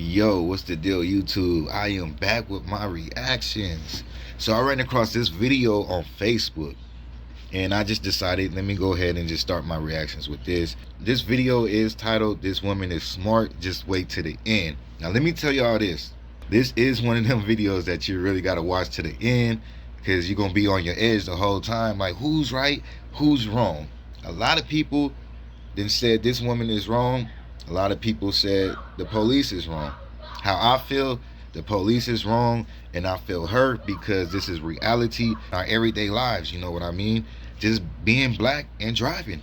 Yo, what's the deal, YouTube? I am back with my reactions. So I ran across this video on Facebook and I just decided, let me go ahead and just start my reactions with this. This video is titled, "This Woman is Smart, Just Wait to the End." Now let me tell y'all this. This is one of them videos that you really gotta watch to the end, because you're gonna be on your edge the whole time, like who's right, who's wrong. A lot of people then said this woman is wrong. A lot of people said the police is wrong. How I feel, the police is wrong, and I feel hurt because this is reality, our everyday lives, you know what I mean? Just being black and driving.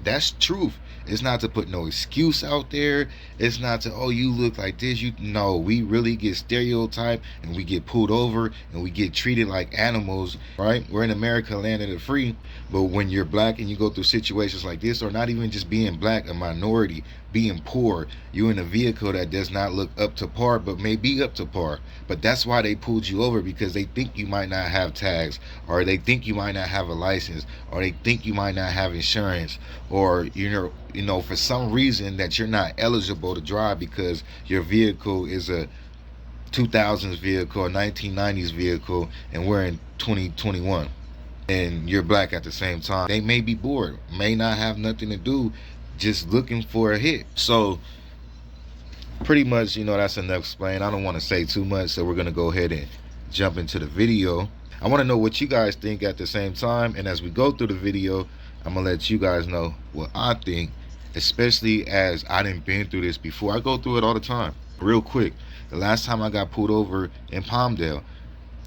That's truth. It's not to put no excuse out there. It's not to, oh, you look like this. No, we really get stereotyped and we get pulled over and we get treated like animals, right? We're in America, land of the free. But when you're black and you go through situations like this, or not even just being black, a minority, being poor, you're in a vehicle that does not look up to par, but may be up to par. But that's why they pulled you over, because they think you might not have tags, or they think you might not have a license, or they think you might not have insurance, or you know, for some reason that you're not eligible to drive because your vehicle is a 2000s vehicle, a 1990s vehicle, and we're in 2021. And you're black at the same time. They may be bored, may not have nothing to do, just looking for a hit. So pretty much, you know, that's enough explained. I don't want to say too much, so we're gonna go ahead and jump into the video. I want to know what you guys think at the same time, and as we go through the video, I'm gonna let you guys know what I think, especially as I done been through this before. I go through it all the time. Real quick, the last time I got pulled over in Palmdale,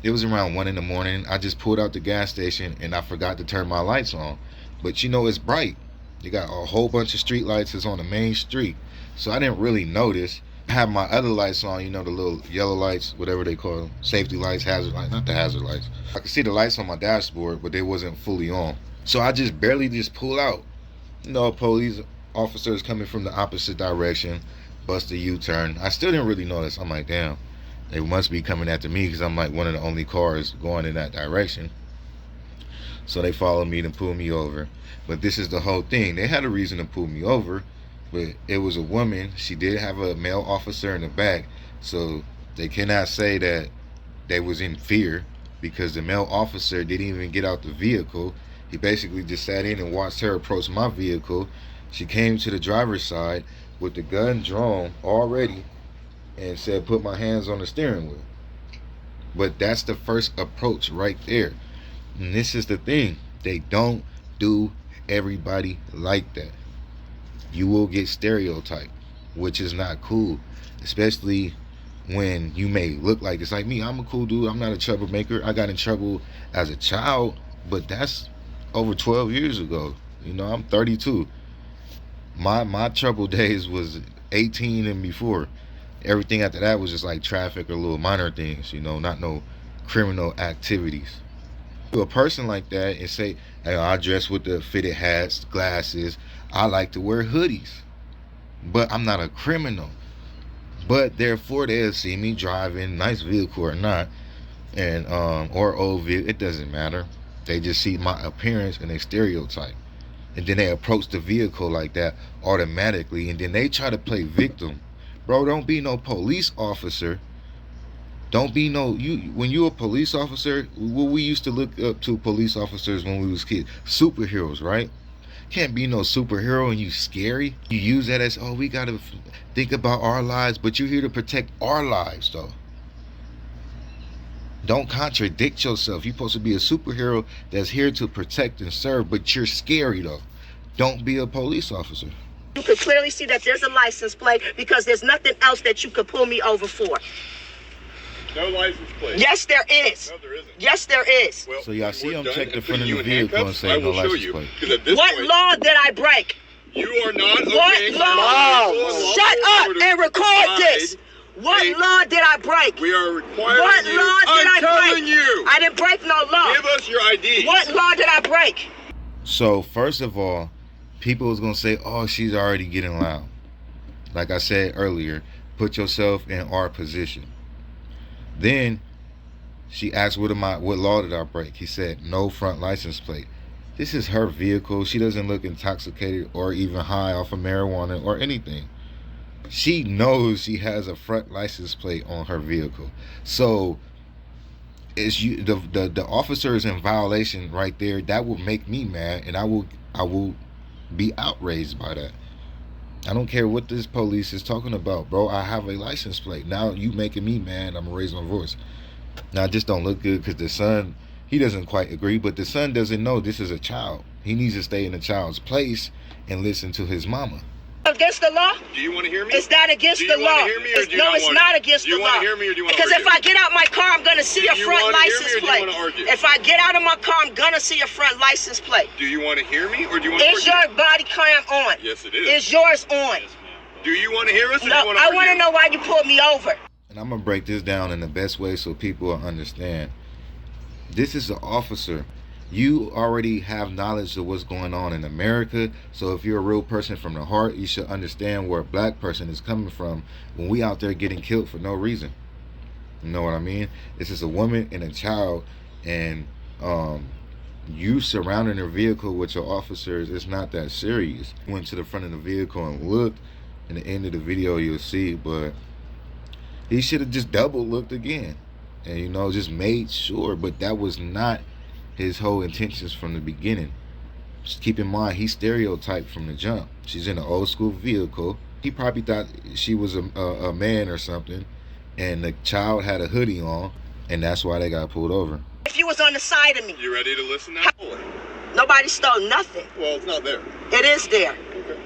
it was around 1 in the morning. I just pulled out the gas station and I forgot to turn my lights on. But you know, it's bright. You got a whole bunch of street lights. It's on the main street. So I didn't really notice. I have my other lights on, you know, the little yellow lights, whatever they call them. Safety lights, hazard lights, not the hazard lights. I could see the lights on my dashboard, but they wasn't fully on. So I just barely just pull out. You know, police officers coming from the opposite direction, bust a U-turn. I still didn't really notice. I'm like, damn. They must be coming after me because I'm like one of the only cars going in that direction. So they followed me and pulled me over. But this is the whole thing. They had a reason to pull me over, but it was a woman. She did have a male officer in the back, so they cannot say that they was in fear, because the male officer didn't even get out the vehicle. He basically just sat in and watched her approach my vehicle. She came to the driver's side with the gun drawn already and said, "Put my hands on the steering wheel." But that's the first approach right there. And this is the thing. They don't do everybody like that. You will get stereotyped, which is not cool. Especially when you may look like this. Like me, I'm a cool dude. I'm not a troublemaker. I got in trouble as a child, but that's over 12 years ago. You know, I'm 32. My trouble days was 18 and before. Everything after that was just like traffic or little minor things, you know, not no criminal activities. To a person like that and say, hey, I dress with the fitted hats, glasses, I like to wear hoodies, but I'm not a criminal. But therefore they'll see me driving nice vehicle or not, and or old vehicle, it doesn't matter. They just see my appearance and they stereotype. And then they approach the vehicle like that automatically, and then they try to play victim. Bro, don't be no police officer. Don't be no, when you a police officer, what we used to look up to police officers when we was kids, superheroes, right? Can't be no superhero and you scary. You use that as, oh, we gotta think about our lives, but you're here to protect our lives though. Don't contradict yourself. You're supposed to be a superhero that's here to protect and serve, but you're scary though. Don't be a police officer. You can clearly see that there's a license plate, because there's nothing else that you could pull me over for. No license plate. Yes, there is. No, there isn't. Yes, there is. Well, So y'all see we're him done check the and front of putting the you in vehicle and handcuffs. say I no will show license you, plate. 'cause at this What point, law did I break? you are not What obeying law? the Shut up order and to record provide. this. What Hey, law did I break? We are requiring What you. law did I'm I break? telling you. I didn't break no law. Give us your ID. What law did I break? So first of all, people is gonna say, oh, she's already getting loud. Like I said earlier, put yourself in our position. Then she asked, what law did I break? He said, no front license plate. This is her vehicle. She doesn't look intoxicated or even high off of marijuana or anything. She knows she has a front license plate on her vehicle. So is you the officer is in violation right there. That will make me mad, and I will be outraged by that. I don't care what this police is talking about, bro. I have a license plate. Now you making me mad. I'm gonna raise my voice. Now I just don't look good because the son, he doesn't quite agree, but the son doesn't know this is a child. He needs to stay in the child's place and listen to his mama. Against the law? Do you want to hear me? It's not against the law. Do you want to hear me or do you No, not it's want not to? against Do you the want law. to hear me or do you want to Because if argue? I get out my car, I'm gonna see Do a you front want to hear me license or do you plate. want to argue? If I get out of my car, I'm gonna see a front license plate. Do you want to hear me or do you want to Is argue? your body cam on? Yes, it is. Is yours on? Do you want to hear us or do No, you want to I argue? want to know why you pulled me over. And I'm gonna break this down in the best way so people will understand. This is an officer. You already have knowledge of what's going on in America. So if you're a real person from the heart, you should understand where a black person is coming from when we out there getting killed for no reason. You know what I mean? This is a woman and a child, and you surrounding their vehicle with your officers, it's not that serious. Went to the front of the vehicle and looked. In the end of the video you'll see, but he should have just double looked again and, you know, just made sure. But that was not his whole intentions from the beginning. Just keep in mind, he stereotyped from the jump. She's in an old school vehicle. He probably thought she was a man or something, and the child had a hoodie on, and that's why they got pulled over. If you was on the side of me, You ready to listen now? nobody stole nothing. Well, it's not there. It is there. Okay.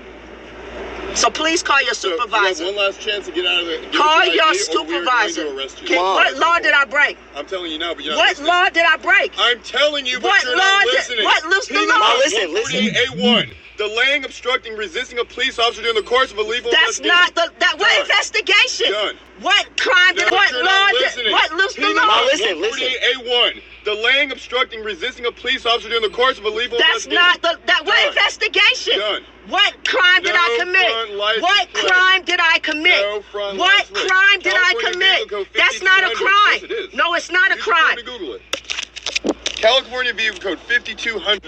So please call your So you supervisor. have one last chance to get out of there. Call your supervisor. What law did I break? I'm telling you now, but you're not What listening. law did I break? I'm telling you, but What you're law not did- listening. what list the law? Penal Listen, listen. 148A1. Delaying, obstructing, resisting a police officer during the course of a legal That's investigation. not the that what Done. investigation? Done. What crime did No, what you're law not did listening. what list the Penal law? 148A1. Delaying, obstructing, resisting a police officer during the course of a legal That's investigation. not the that what Done. investigation? Done. What crime did I No commit? front license What plate. crime did I commit? No front What license plate. crime did I California commit? Vehicle Code That's not a 5200. crime. Yes, it is. No, it's not a Use your crime. phone to Google it. California Vehicle Code 5200.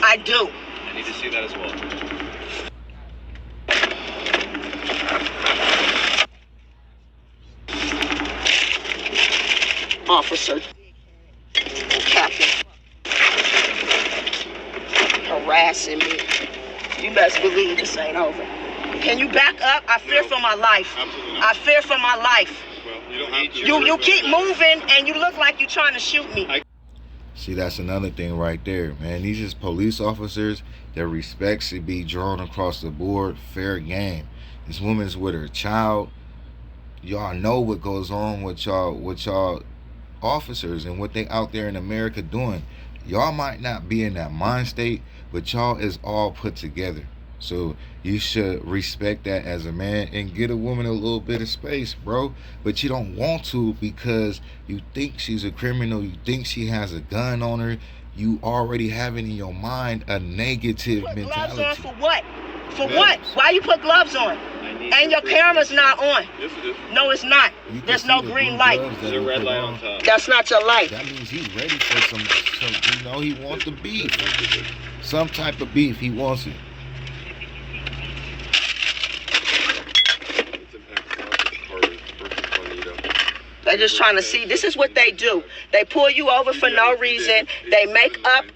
I do. I need to see that as well. Officer. Captain. Harassing me. You best believe this ain't over. Can you back up? I fear No. for my life. Absolutely I not. fear for my life. Well, you don't have to. You keep moving and you look like you're trying to shoot me. See, that's another thing right there, man. These is police officers. Their respect should be drawn across the board. Fair game. This woman's with her child. Y'all know what goes on with y'all officers and what they out there in America doing. Y'all might not be in that mind state, but y'all is all put together. So you should respect that as a man and get a woman a little bit of space, bro. But you don't want to because you think she's a criminal. You think she has a gun on her. You already having in your mind a negative Put gloves on mentality. for what? For what? Why you put gloves on? And your camera's not on. Yes, it is. No, it's not. You can There's see no the green blue light. gloves that There's a he red put light on. on top. That's not your light. That means he's ready for some, you know, he wants the beef. Some type of beef, he wants it. It's an They're just trying to see. This is what they do. They pull you over for no reason. They make up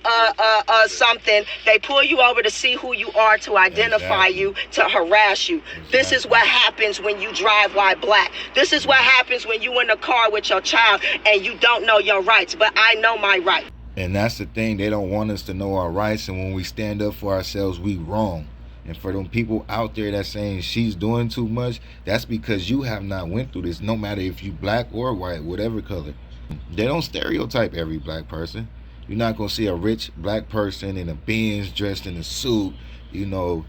something. They pull you over to see who you are, to identify you, to harass you. This is what happens when you drive white black. This is what happens when you in a car with your child and you don't know your rights. But I know my rights. And that's the thing. They don't want us to know our rights. And when we stand up for ourselves, we wrong. And for them people out there that's saying she's doing too much, that's because you have not went through this, no matter if you black or white, whatever color. They don't stereotype every black person. You're not going to see a rich black person in a Benz dressed in a suit, you know,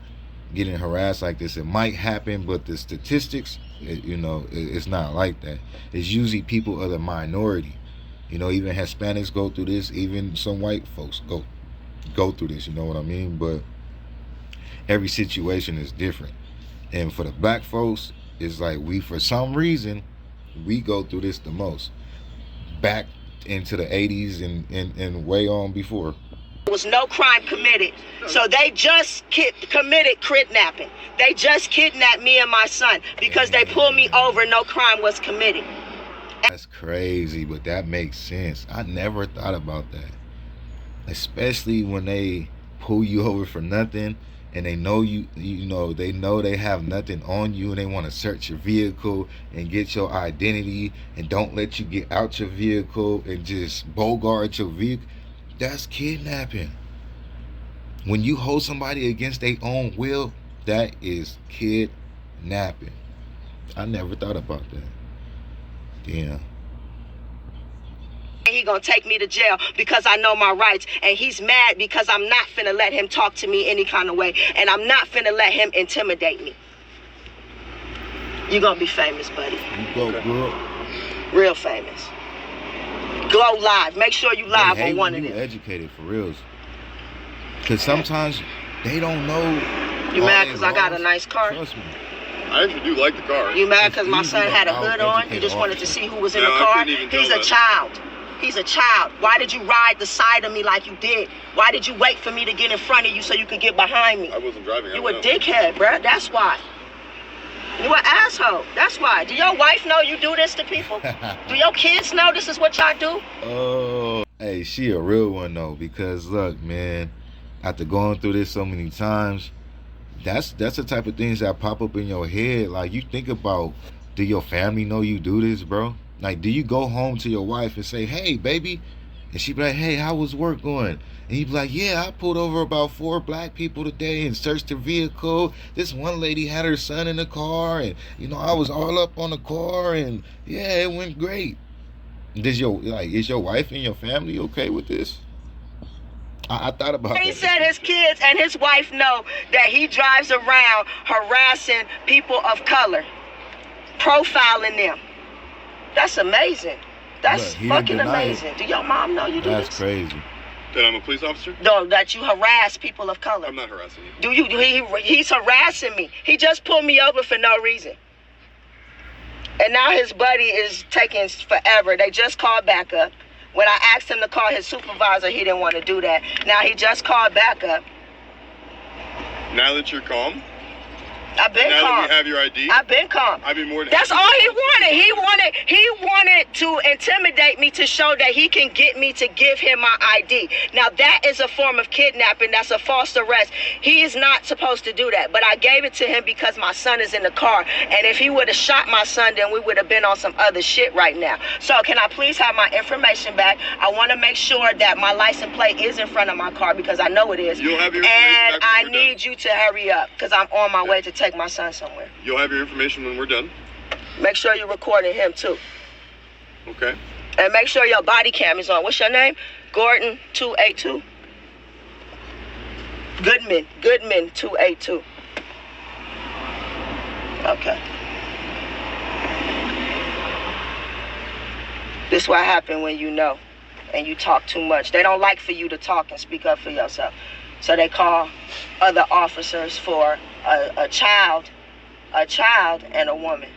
getting harassed like this. It might happen, but the statistics, it's not like that. It's usually people of the minority. You know, even Hispanics go through this, even some white folks go through this, you know what I mean? But every situation is different. And for the black folks, it's like for some reason, we go through this the most. Back into the 80s and way on before. was no crime committed. So they just committed kidnapping. They just kidnapped me and my son because they pulled me over. No crime was committed. That's crazy, but that makes sense. I never thought about that. Especially when they pull you over for nothing and they know they know they have nothing on you and they want to search your vehicle and get your identity and don't let you get out your vehicle and just bogart your vehicle. That's kidnapping. When you hold somebody against their own will, that is kidnapping. I never thought about that. Damn. He gonna take me to jail because I know my rights, and he's mad because I'm not finna let him talk to me any kind of way, and I'm not finna let him intimidate me. You gonna be famous, buddy. You go, girl. Real famous. Go live. Make sure you live on one of them. Educated for reals. Cause sometimes they don't know. You mad because I got a nice car? Trust me. I actually do like the car. You mad because my son had a hood on? You just wanted to see who was in the car? He's a child. He's a child. Why did you ride the side of me like you did? Why did you wait for me to get in front of you so you could get behind me? I wasn't driving. You a dickhead, bruh. That's why. You an asshole. That's why. Do your wife know you do this to people? Do your kids know this is what y'all do? Oh, hey, she a real one though, because look, man, after going through this so many times, that's the type of things that pop up in your head. Like, you think about, do your family know you do this, bro? Like, do you go home to your wife and say, hey, baby? And she be like, hey, how was work going? And you be like, yeah, I pulled over about 4 black people today and searched their vehicle. This one lady had her son in the car, and, I was all up on the car, and, yeah, it went great. Is your wife and your family okay with this? I thought about that. He said his kids and his wife know that he drives around harassing people of color, profiling them. That's amazing. That's fucking amazing. Do your mom know you do this? That's crazy. That I'm a police officer? No, that you harass people of color. I'm not harassing you. Do you? He's harassing me. He just pulled me over for no reason. And now his buddy is taking forever. They just called back up. When I asked him to call his supervisor, he didn't want to do that. Now he just called back up. Now that you're calm? I've been calm. Now that we have your ID? I've been calm. I've been more than That's all he wanted. He wanted to intimidate me to show that he can get me to give him my ID. Now that is a form of kidnapping. That's a false arrest. He is not supposed to do that. But I gave it to him because my son is in the car. And if he would have shot my son, then we would have been on some other shit right now. So can I please have my information back? I want to make sure that my license plate is in front of my car because I know it is. You'll have your and information back I need you to hurry up because I'm on my way to take my son somewhere. You'll have your information when we're done. Make sure you're recording him too. Okay. And make sure your body cam is on. What's your name? Gordon 282. Goodman 282. Okay. This is what happened when you know and you talk too much. They don't like for you to talk and speak up for yourself. So they call other officers for a child and a woman.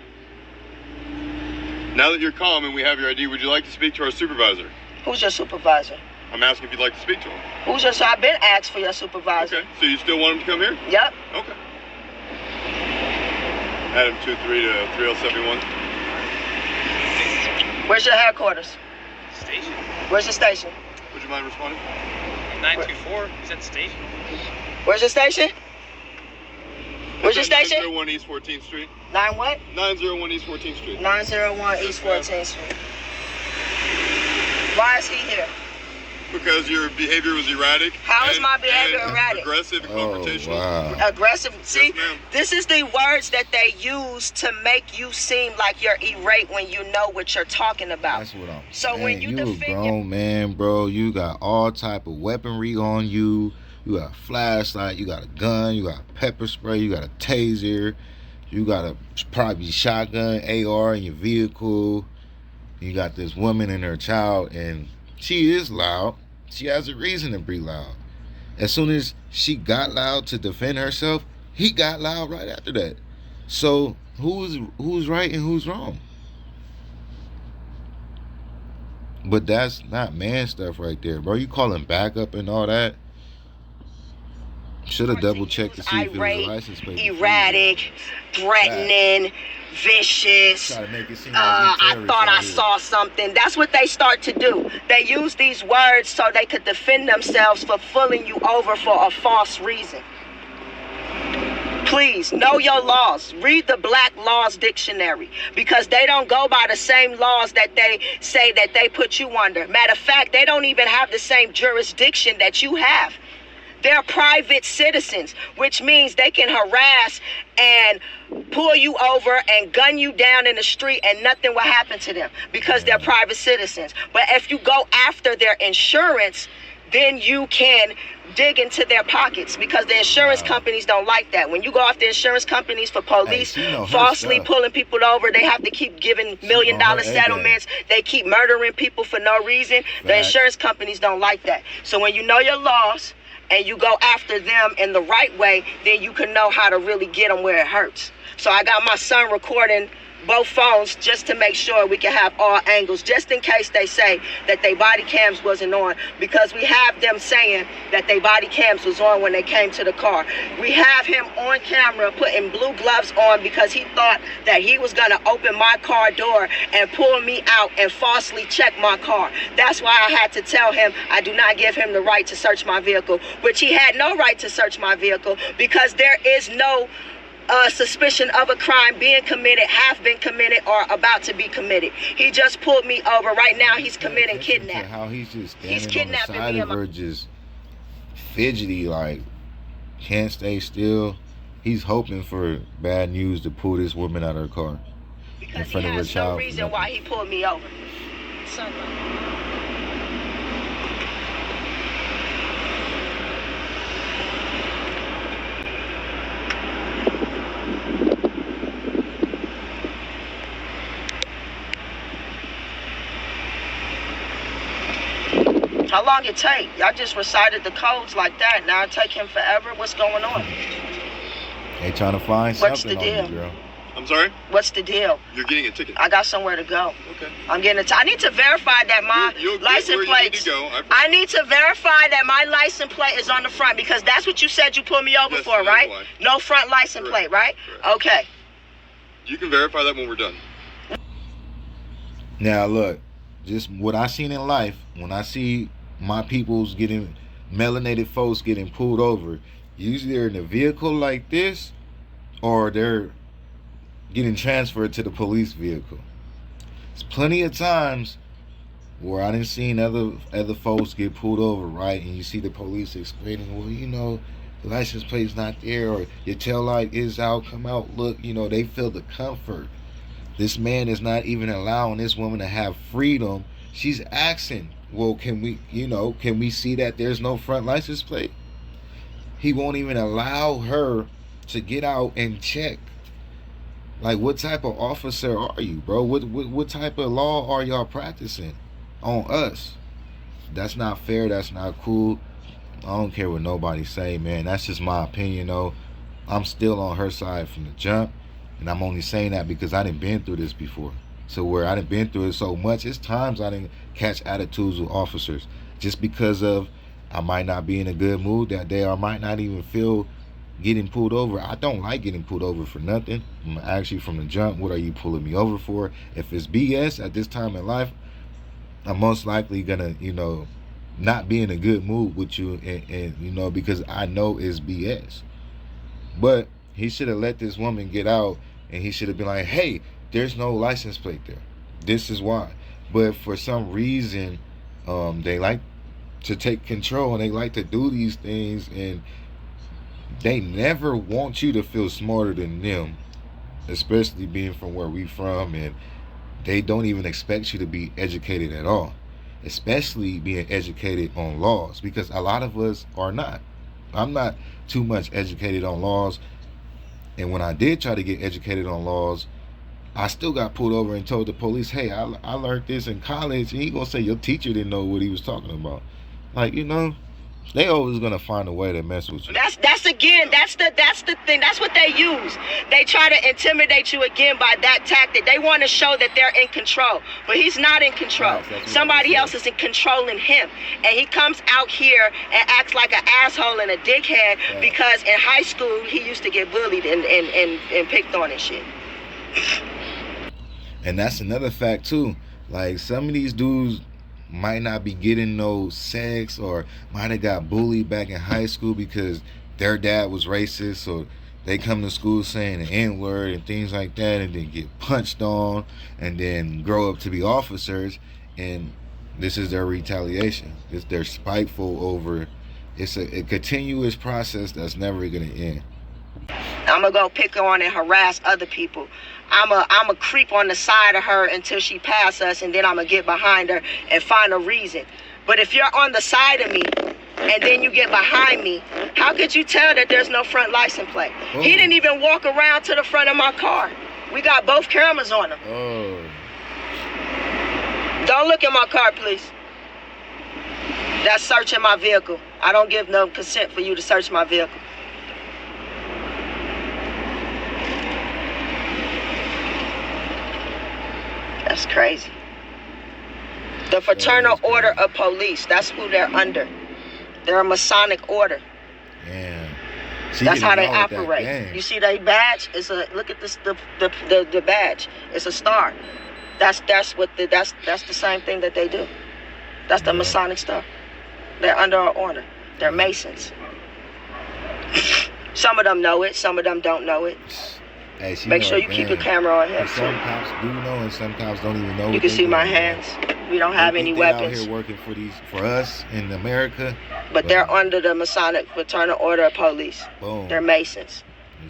Now that you're calm and we have your ID, would you like to speak to our supervisor? Who's your supervisor? I'm asking if you'd like to speak to him. I've been asked for your supervisor. Okay, so you still want him to come here? Yep. Okay. Adam 23 to 3071. Where's your headquarters? Station. Where's the station? Would you mind responding? 924. He's at the station. Where's your station? Where's your station? 901 East 14th Street. 9 what? 901 East 14th Street. 901 East 14th Street. Why is he here? Because your behavior was erratic. How is my behavior erratic? Aggressive and confrontational. Wow. Aggressive. See, ma'am. this is the words that they use to make you seem like you're irate when you know what you're talking about. That's what I'm So saying. when you a defend grown man, bro. You got all type of weaponry on you. You got a flashlight. You got a gun. You got pepper spray. You got a taser. You got a probably shotgun, AR in your vehicle. You got this woman and her child, and she is loud. She has a reason to be loud. As soon as she got loud to defend herself, he got loud right after that. So who's right and who's wrong? But that's not man stuff right there, bro. You calling backup and all that. Should have double checked to see if it was a irate, license plate. erratic, threatening, vicious. Try to make it seem I thought I saw something. That's what they start to do. They use these words so they could defend themselves for pulling you over for a false reason. Please know your laws. Read the Black Laws Dictionary, because they don't go by the same laws that they say that they put you under. Matter of fact, they don't even have the same jurisdiction that you have. They're private citizens, which means they can harass and pull you over and gun you down in the street and nothing will happen to them because they're private citizens. But if you go after their insurance, then you can dig into their pockets, because the insurance companies don't like that. When you go after insurance companies for police falsely pulling people over, they have to keep giving $1 million settlements. They keep murdering people for no reason. The insurance companies don't like that. So when you know your laws and you go after them in the right way, then you can know how to really get them where it hurts. So I got my son recording both phones just to make sure we can have all angles, just in case they say that their body cams wasn't on, because we have them saying that their body cams was on when they came to the car. We have him on camera putting blue gloves on because he thought that he was going to open my car door and pull me out and falsely check my car. That's why I had to tell him I do not give him the right to search my vehicle, which he had no right to search my vehicle, because there is no suspicion of a crime being committed, have been committed, or about to be committed. He just pulled me over. Right now, he's committing kidnapping. How he's just standing on the side of her, just fidgety, like can't stay still. He's hoping for bad news to pull this woman out of her car because in front of her child. He has no reason why he pulled me over. How long it take? Y'all just recited the codes like that. Now it take him forever. What's going on? They trying to find What's something the deal? on you, girl. I'm sorry? What's the deal? You're getting a ticket. I got somewhere to go. Okay. I'm getting I need to verify that my You'll license get where plate. you need to go. I need to verify that my license plate is on the front, because that's what you said you pulled me over for, right? Why. No front license plate, right? Correct. Okay. You can verify that when we're done. Now look, just what I seen in life, when I see my people's getting melanated folks getting pulled over, usually they're in a vehicle like this, or they're getting transferred to the police vehicle. There's plenty of times where I didn't seen other folks get pulled over, right? And you see the police explaining, well, you know, the license plate's not there, or your tail light is out, come out, look, you know, they feel the comfort. This man is not even allowing this woman to have freedom. She's asking, well, can we see that there's no front license plate? He won't even allow her to get out and check. Like, what type of officer are you, bro? What type of law are y'all practicing on us? That's not fair. That's not cool. I don't care what nobody say, man. That's just my opinion, though. I'm still on her side from the jump, and I'm only saying that because I done been through this before. So where I done been through it so much, it's times I didn't catch attitudes with officers just because of I might not be in a good mood that day, or I might not even feel getting pulled over. I don't like getting pulled over for nothing. I'm actually from the jump, what are you pulling me over for? If it's BS at this time in life, I'm most likely gonna, not be in a good mood with you, and because I know it's BS. But he should have let this woman get out, and he should have been like, hey, there's no license plate there. This is why. But for some reason, they like to take control, and they like to do these things, and they never want you to feel smarter than them, especially being from where we from, and they don't even expect you to be educated at all, especially being educated on laws, because a lot of us are not. I'm not too much educated on laws, and when I did try to get educated on laws, I still got pulled over and told the police, hey, I learned this in college, and he gonna say your teacher didn't know what he was talking about. Like, They always gonna find a way to mess with you. That's the thing. That's what they use. They try to intimidate you again by that tactic. They want to show that they're in control, but he's not in control. Right, Somebody else is in controlling him, and he comes out here and acts like an asshole and a dickhead because in high school he used to get bullied and picked on and shit. And that's another fact too. Like some of these dudes might not be getting no sex, or might have got bullied back in high school because their dad was racist, so they come to school saying the N-word and things like that, and then get punched on, and then grow up to be officers, and this is their retaliation. They're spiteful over. It's a continuous process that's never gonna end. I'm gonna go pick on and harass other people. I'm a creep on the side of her until she passes us, and then I'm gonna get behind her and find a reason. But if you're on the side of me and then you get behind me, how could you tell that there's no front license plate? Oh. He didn't even walk around to the front of my car. We got both cameras on him. Oh, Don't look at my car, please. That's searching my vehicle. I don't give no consent for you to search my vehicle. That's crazy. The Fraternal Order of Police. That's who they're under. They're a Masonic order. yeah. That's how they operate. You see their badge? Look at this the badge. It's a star. That's the same thing that they do. That's the Masonic stuff. They're under our order. They're Masons. Some of them know it. Some of them don't know it. Hey, Make sure you keep a camera on him. Some cops do know, and some cops don't even know. You can see my hands. We don't have any weapons. Out here working for us in America. But they're under the Masonic Fraternal Order of Police. Boom. They're Masons.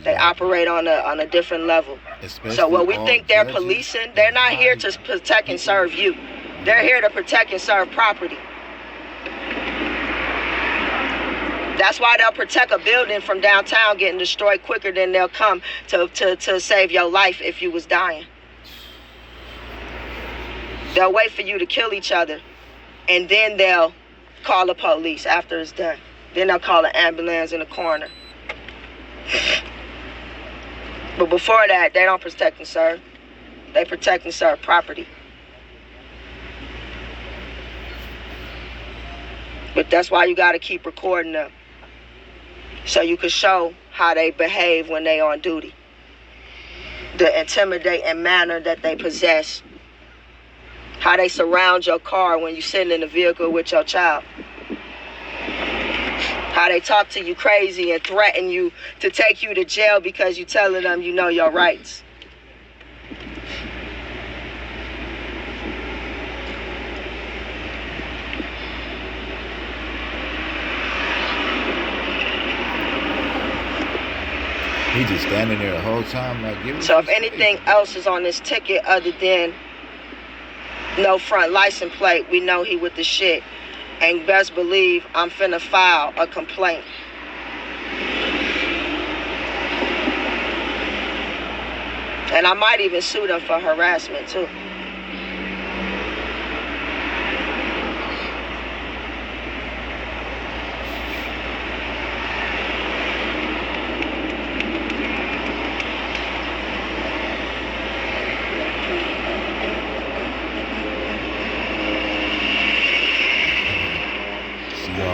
They operate on a different level. So what we think they're policing, they're not here to protect and serve you. They're here to protect and serve property. That's why they'll protect a building from downtown getting destroyed quicker than they'll come to save your life if you was dying. They'll wait for you to kill each other, and then they'll call the police after it's done. Then they'll call an ambulance and a coroner. But before that, they don't protect and serve. They protect and serve property. But that's why you got to keep recording them, so you can show how they behave when they on duty. The intimidating manner that they possess. How they surround your car when you're sitting in the vehicle with your child. How they talk to you crazy and threaten you to take you to jail because you're telling them you know your rights. He just standing there the whole time like, give me So if some space. anything else is on this ticket other than no front license plate, we know he with the shit. And best believe I'm finna file a complaint. And I might even sue them for harassment too.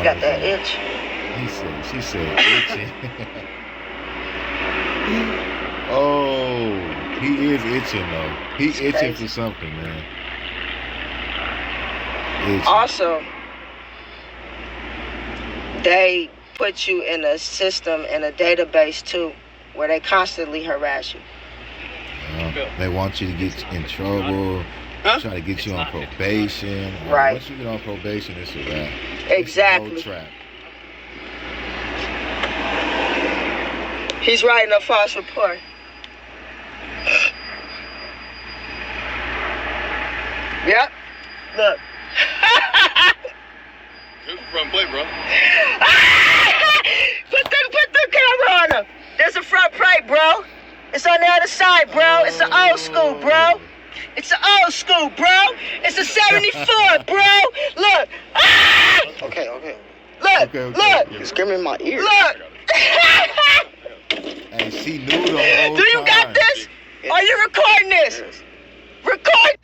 Got that itch. She said itching. Oh, he is itching though. He's itching crazy. for something, man. Itching. Also, they put you in a system, in a database too, where they constantly harass you. They want you to get in trouble. Try to get you on probation. Right. Once you get on probation, it's a wrap. Exactly. It's a whole trap. He's writing a false report. Yep. Look. Here's the front plate, bro. Put the camera on him. There's a front plate, bro. It's on the other side, bro. It's an old school, bro. It's an old school, bro. It's a 74, bro. Look. Ah! Okay. Look, Okay. look, You're screaming in my ear. Look. Hey, she knew the whole Do you time. got this? Are you recording this? Record.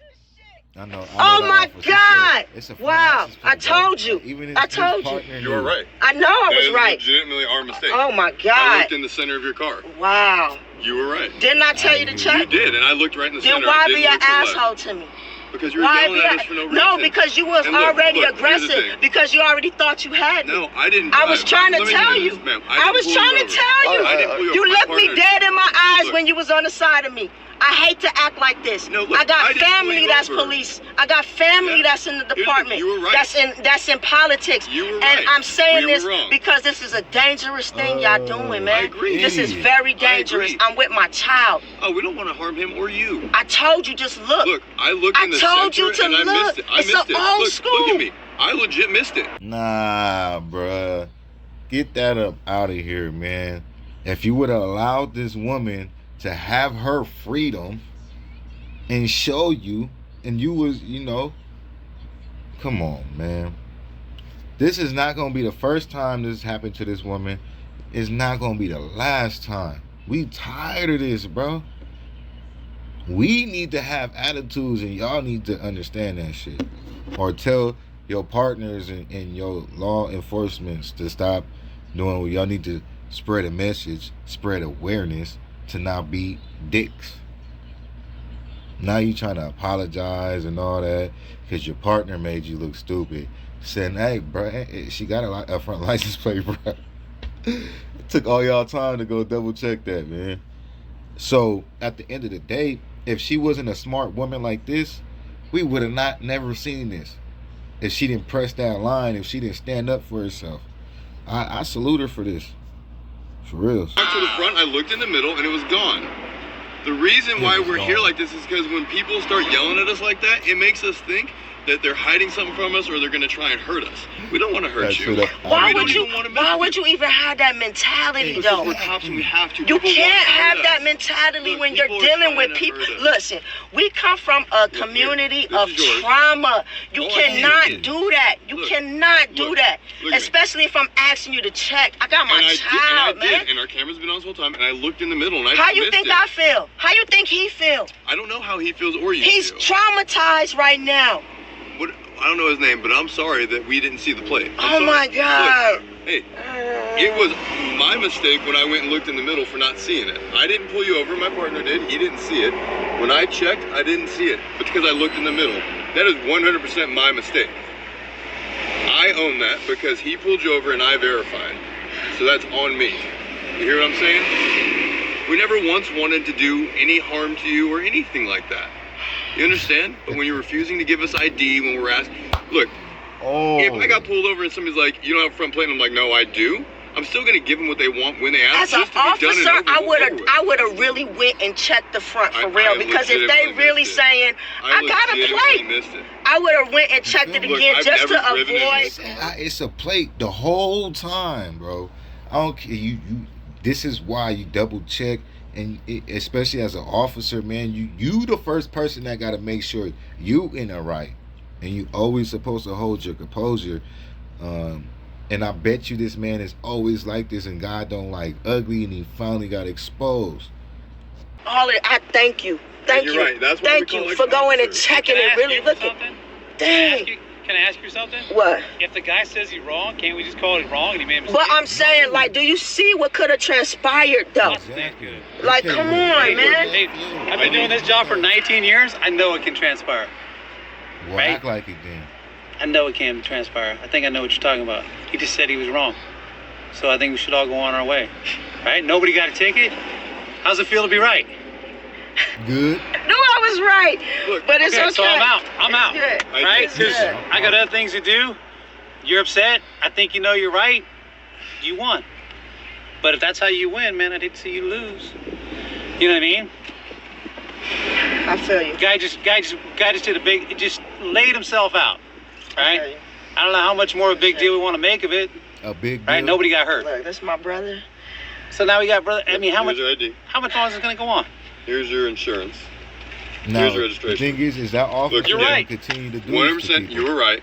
I know. Oh that my awful. She God. said, it's a front Wow. license plate, I told bro. you. Even I his told you. partner You were knew. right. I know I That was is right. legitimately our mistake. Oh my I God. looked in the center of your car. Wow. You were right. Didn't I tell you to You check? did, and I looked right in the Then center. why I be didn't an look to the left. asshole to me? Because you were Why yelling be at us for no reason. No, because you was And look, already look, here's the aggressive. thing. Because you already thought you had me. No, I didn't. I was trying to let me tell finish you. this, ma'am. I was didn't pull trying to over. tell you. I didn't pull you You over. looked My me partner dead did. in my eyes Look. when you was on the side of me. I hate to act like this. No, look, I got I didn't pull family you that's over. police. I got family Yeah. that's in the Here's the- department. you were right. That's in politics. You were And right. I'm saying We were this wrong. because this is a dangerous thing y'all doing, man. I agree. This is very dangerous. agree. I'm with my child. Oh, we don't want to harm him or you. I told you, just look. Look, I looked I in the told center you to and I look. missed it. I It's missed the it. old Look, school. look at me. I legit missed it. Nah, bruh. Get that up out of here, man. If you would have allowed this woman to have her freedom and show you, and you was, come on, man. This is not going to be the first time this happened to this woman. It's not going to be the last time. We tired of this, bro. We need to have attitudes, and y'all need to understand that shit. Or tell your partners and your law enforcements to stop doing what y'all need to spread a message, spread awareness to not be dicks. Now you trying to apologize and all that because your partner made you look stupid. Saying, hey, bro, she got a front license plate, bro. It took all y'all time to go double check that, man. So at the end of the day, if she wasn't a smart woman like this, we would have never seen this. If she didn't press that line, if she didn't stand up for herself. I salute her for this. For real. Back to the front, I looked in the middle, and it was gone. The reason why we're here like this is because when people start yelling at us like that, it makes us think that they're hiding something from us or they're going to try and hurt us. We don't want to hurt That's you. true. Why We would don't you? even want to mess Why with would you even have that mentality, Because though? we're cops and we have to. You People can't want to have hurt that us. mentality Look, when you're people are dealing trying with to people. hurt us. Listen, we come from a Look, community here, of this is yours. trauma. You Oh, I cannot see it. do that. You Look, cannot do look, that. look at me. Especially if I'm asking you to check. I got my And I child, did, man. and our camera's been on this whole time, and I looked in the middle, and I How you missed think it. I feel? How you think he feel? I don't know how he feels or you He's feel. traumatized right now. What? I don't know his name, but I'm sorry that we didn't see the plate. I'm Oh sorry. my God. Look, hey, it was my mistake when I went and looked in the middle for not seeing it. I didn't pull you over, my partner did. He didn't see it. When I checked, I didn't see it. But because I looked in the middle. That is 100% my mistake. I own that because he pulled you over and I verified. So that's on me. You hear what I'm saying? We never once wanted to do any harm to you or anything like that. You understand? But when you're refusing to give us ID when we're asked, look, if I got pulled over and somebody's like, you don't have a front plate, and I'm like, no, I do. I'm still gonna give them what they want when they ask. As an just to be done and officer, over with. I would have really went and checked the front for I real, because if they legitimately really missed it. saying I got a legitimately plate, missed it. I would have went and checked it Look, again I've just to never driven in avoid. this It's a plate the whole time, bro. I don't care. You. This is why you double check, and especially as an officer, man, you the first person that got to make sure you in the right, and you always supposed to hold your composure. And I bet you this man is always like this, and God don't like ugly, and he finally got exposed. I thank you. Thank You're you. right. That's why Thank we call you it for going and officers. checking Can I and ask really you looking. something? Dang. Can I ask you something? What? If the guy says he's wrong, can't we just call it wrong and he made a mistake? But I'm saying, like, do you see what could have transpired, though? Exactly. Like, come on, man. Hey, I've been doing this job for 19 years. I know it can transpire. Well, Right? act like it then. I know it can transpire. I think I know what you're talking about. He just said he was wrong. So I think we should all go on our way. Right? Nobody got a ticket. How's it feel to be right? Good. No, I was right. Look, But it's okay. So I'm out. I'm out. It's good. Right? It's 'Cause good. I got other things to do. You're upset. I think you know you're right. You won. But if that's how you win, man, I'd hate to see you lose. You know what I mean? I feel you. Guy just did it just laid himself out. I feel Right? you. I don't know how much more of a big deal we want to make of it. A big deal. Right? Nobody got hurt. Look, that's my brother. So now we got brother. I mean, how much Here's your ID. longer is it gonna go on? Here's your insurance. Now, Here's your registration. the thing is that officer Look, you're gonna right. continue to do 100%, you were right.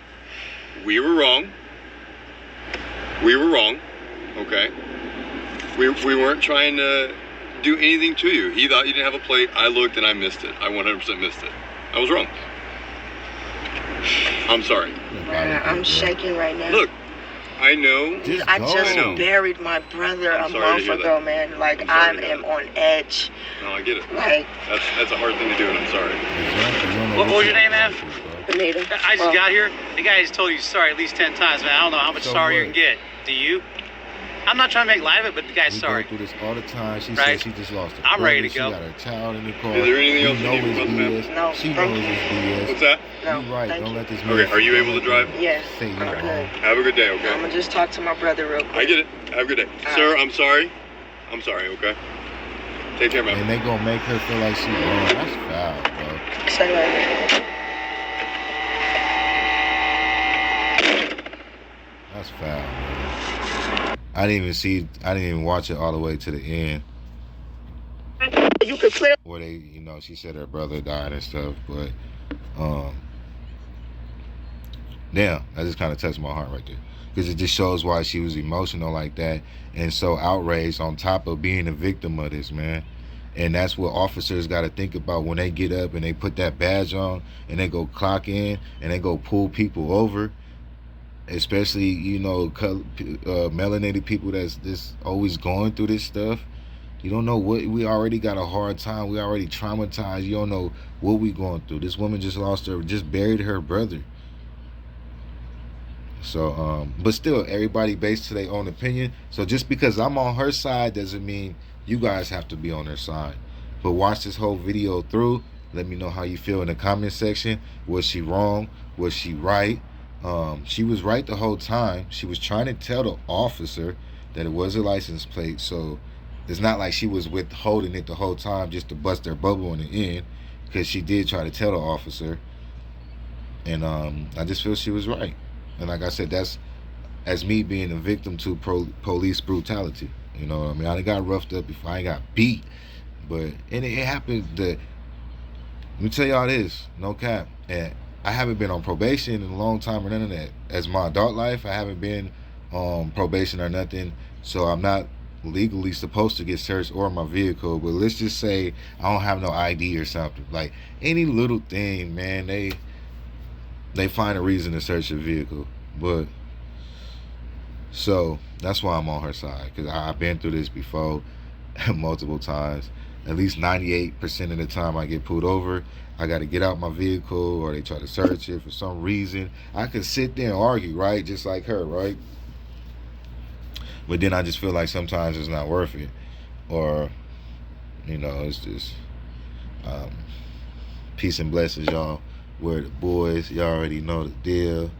We were wrong. We were wrong, okay? We weren't trying to do anything to you. He thought you didn't have a plate. I looked and I missed it. I 100% missed it. I was wrong. I'm sorry. I'm shaking right now. Look, I know. I just buried my brother a month ago, man. Like, I am on edge. No, I get it. Like, that's a hard thing to do, and I'm sorry. What was your name, man? Benita. I just got here. The guy just told you sorry at least 10 times, man. I don't know how much sorry you can get. Do you? I'm not trying to make light of it, but the guy's sorry. We go through this all the time. She Right. said she just lost her I'm brother. ready to go. She got her child in the car. Is there anything else you know need it's from us, BS. No, She thank knows you. it's BS. What's that? No, You right. thank Don't you. let this Okay, are you able to drive? Yes. Say I'm you're good. wrong. Have a good day, I'm okay? gonna just talk to my brother real quick. I get it. Have a good day. Sir, I'm sorry. I'm sorry, okay? Take care, man. And they gonna make her feel like she wrong. That's foul, bro. Stay right there. That's foul, man. I didn't even watch it all the way to the end. You could clear. Where they, she said her brother died and stuff, but damn, that just kind of touched my heart right there, because it just shows why she was emotional like that and so outraged on top of being a victim of this, man. And that's what officers got to think about when they get up and they put that badge on and they go clock in and they go pull people over, especially melanated people that's always going through this stuff. You don't know what, we already got a hard time. We already traumatized. You don't know what we going through. This woman just buried her brother. So, but still, everybody based to their own opinion. So just because I'm on her side doesn't mean you guys have to be on her side. But watch this whole video through. Let me know how you feel in the comment section. Was she wrong? Was she right? She was right the whole time. She was trying to tell the officer that it was a license plate. So it's not like she was withholding it the whole time just to bust their bubble in the end, because she did try to tell the officer. And I just feel she was right. And like I said, that's as me being a victim to police brutality. You know what I mean? I got roughed up before. I got beat. But it happened that, let me tell y'all this, no cap. And I haven't been on probation in a long time or none of that. As my adult life, I haven't been on probation or nothing. So I'm not legally supposed to get searched or my vehicle. But let's just say I don't have no ID or something. Like any little thing, man, they find a reason to search your vehicle. But so that's why I'm on her side, because I've been through this before multiple times. At least 98% of the time I get pulled over, I got to get out my vehicle, or they try to search it for some reason. I could sit there and argue, right, just like her, right? But then I just feel like sometimes it's not worth it, or it's just peace and blessings, y'all. We're the boys. Y'all already know the deal.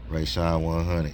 Ray Sean 100.